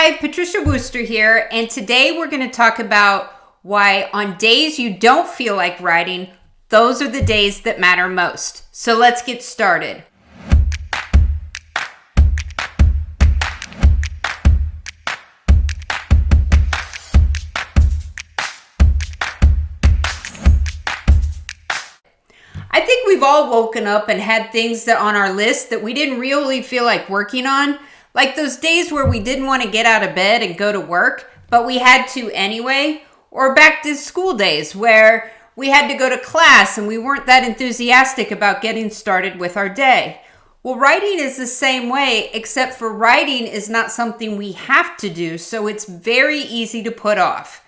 Hi, Patricia Wooster here, and today we're going to talk about why on days you don't feel like writing, those are the days that matter most. So let's get started. I think we've all woken up and had things that on our list that we didn't really feel like working on. Like those days where we didn't want to get out of bed and go to work, but we had to anyway. Or back to school days where we had to go to class and we weren't that enthusiastic about getting started with our day. Well, writing is the same way, except for writing is not something we have to do, so it's very easy to put off.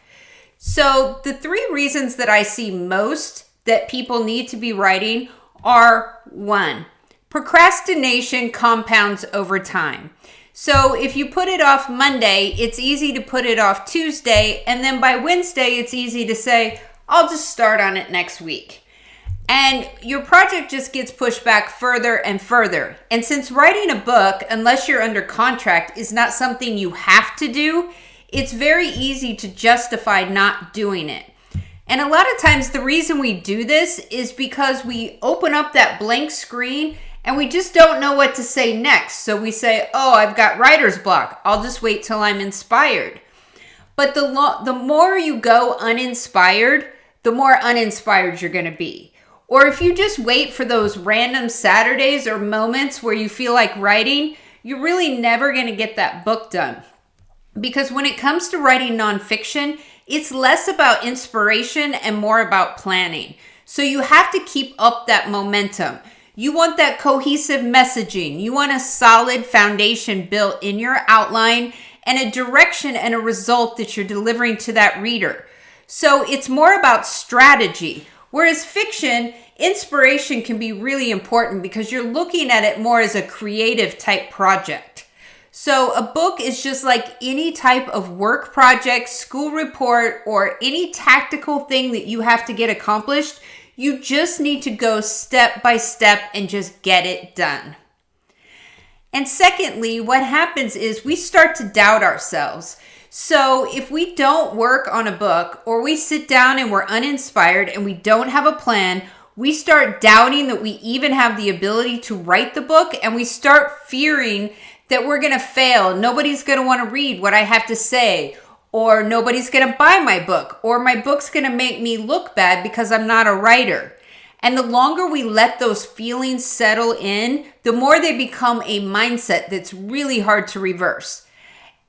So the 3 reasons that I see most that people need to be writing are: 1, procrastination compounds over time. So if you put it off Monday, it's easy to put it off Tuesday, and then by Wednesday, it's easy to say, I'll just start on it next week. And your project just gets pushed back further and further. And since writing a book, unless you're under contract, is not something you have to do, it's very easy to justify not doing it. And a lot of times the reason we do this is because we open up that blank screen and we just don't know what to say next. So we say, oh, I've got writer's block. I'll just wait till I'm inspired. But the more you go uninspired, the more uninspired you're going to be. Or if you just wait for those random Saturdays or moments where you feel like writing, you're really never going to get that book done. Because when it comes to writing nonfiction, it's less about inspiration and more about planning. So you have to keep up that momentum. You want that cohesive messaging. You want a solid foundation built in your outline and a direction and a result that you're delivering to that reader. So it's more about strategy. Whereas fiction, inspiration can be really important because you're looking at it more as a creative type project. So a book is just like any type of work project, school report, or any tactical thing that you have to get accomplished. You just need to go step by step and just get it done. And secondly, what happens is we start to doubt ourselves. So if we don't work on a book or we sit down and we're uninspired and we don't have a plan, we start doubting that we even have the ability to write the book, and we start fearing that we're going to fail. Nobody's going to want to read what I have to say. Or nobody's going to buy my book, or my book's going to make me look bad because I'm not a writer. And the longer we let those feelings settle in, the more they become a mindset that's really hard to reverse.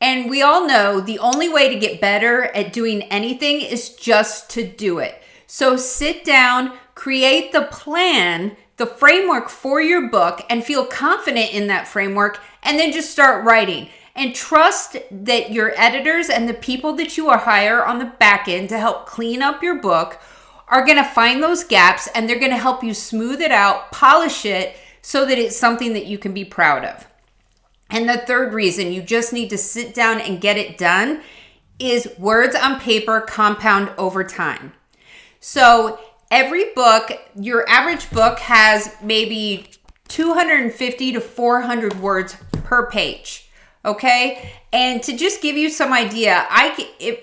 And we all know the only way to get better at doing anything is just to do it. So sit down, create the plan, the framework for your book, and feel confident in that framework, and then just start writing. And trust that your editors and the people that you hire on the back end to help clean up your book are going to find those gaps, and they're going to help you smooth it out, polish it, so that it's something that you can be proud of. And the 3rd reason you just need to sit down and get it done is words on paper compound over time. So every book, your average book has maybe 250 to 400 words per page. Okay. And to just give you some idea,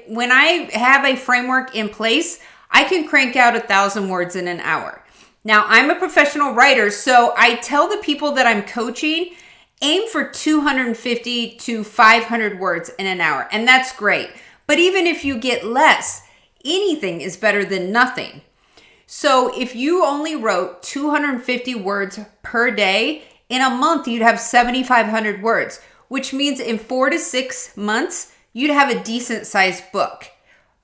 when I have a framework in place, I can crank out 1,000 words in an hour. Now, I'm a professional writer, so I tell the people that I'm coaching, aim for 250 to 500 words in an hour. And that's great. But even if you get less, anything is better than nothing. So if you only wrote 250 words per day, in a month, you'd have 7,500 words. Which means in 4 to 6 months, you'd have a decent sized book.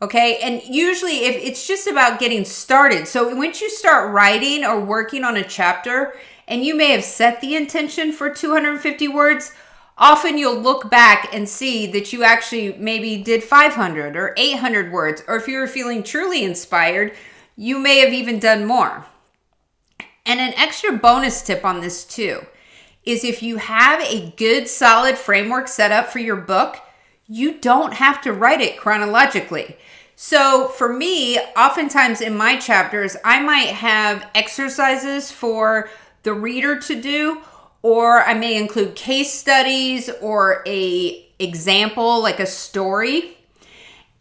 Okay. And usually if it's just about getting started. So once you start writing or working on a chapter, and you may have set the intention for 250 words, often you'll look back and see that you actually maybe did 500 or 800 words. Or if you were feeling truly inspired, you may have even done more. And an extra bonus tip on this too is if you have a good solid framework set up for your book, you don't have to write it chronologically. So for me, oftentimes in my chapters, I might have exercises for the reader to do, or I may include case studies or a example, like a story.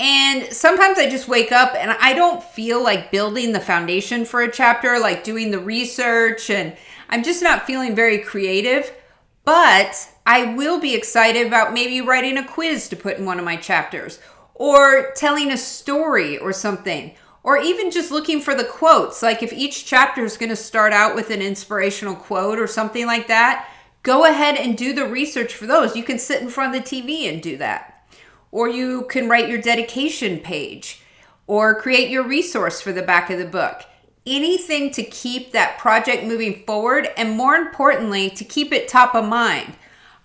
And sometimes I just wake up and I don't feel like building the foundation for a chapter, like doing the research, and I'm just not feeling very creative. But I will be excited about maybe writing a quiz to put in one of my chapters, or telling a story or something, or even just looking for the quotes. Like if each chapter is going to start out with an inspirational quote or something like that, go ahead and do the research for those. You can sit in front of the TV and do that. Or you can write your dedication page or create your resource for the back of the book. Anything to keep that project moving forward, and more importantly, to keep it top of mind.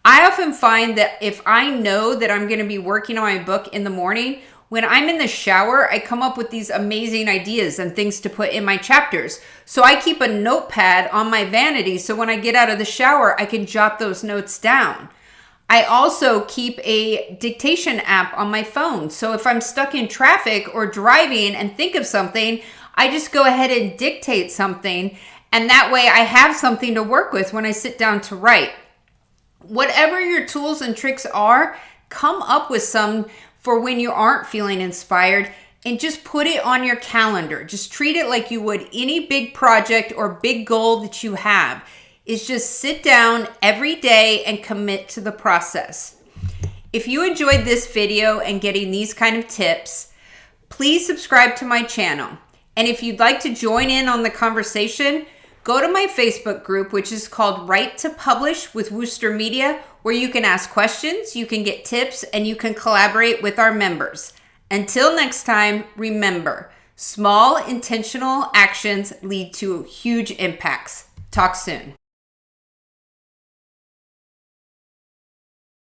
I often find that if I know that I'm going to be working on my book in the morning, when I'm in the shower, I come up with these amazing ideas and things to put in my chapters. So I keep a notepad on my vanity so when I get out of the shower, I can jot those notes down. I also keep a dictation app on my phone. So if I'm stuck in traffic or driving and think of something, I just go ahead and dictate something. And that way I have something to work with when I sit down to write. Whatever your tools and tricks are, come up with some for when you aren't feeling inspired and just put it on your calendar. Just treat it like you would any big project or big goal that you have. Is just sit down every day and commit to the process. If you enjoyed this video and getting these kind of tips, please subscribe to my channel. And if you'd like to join in on the conversation, go to my Facebook group, which is called Write to Publish with Wooster Media, where you can ask questions, you can get tips, and you can collaborate with our members. Until next time, remember, small intentional actions lead to huge impacts. Talk soon.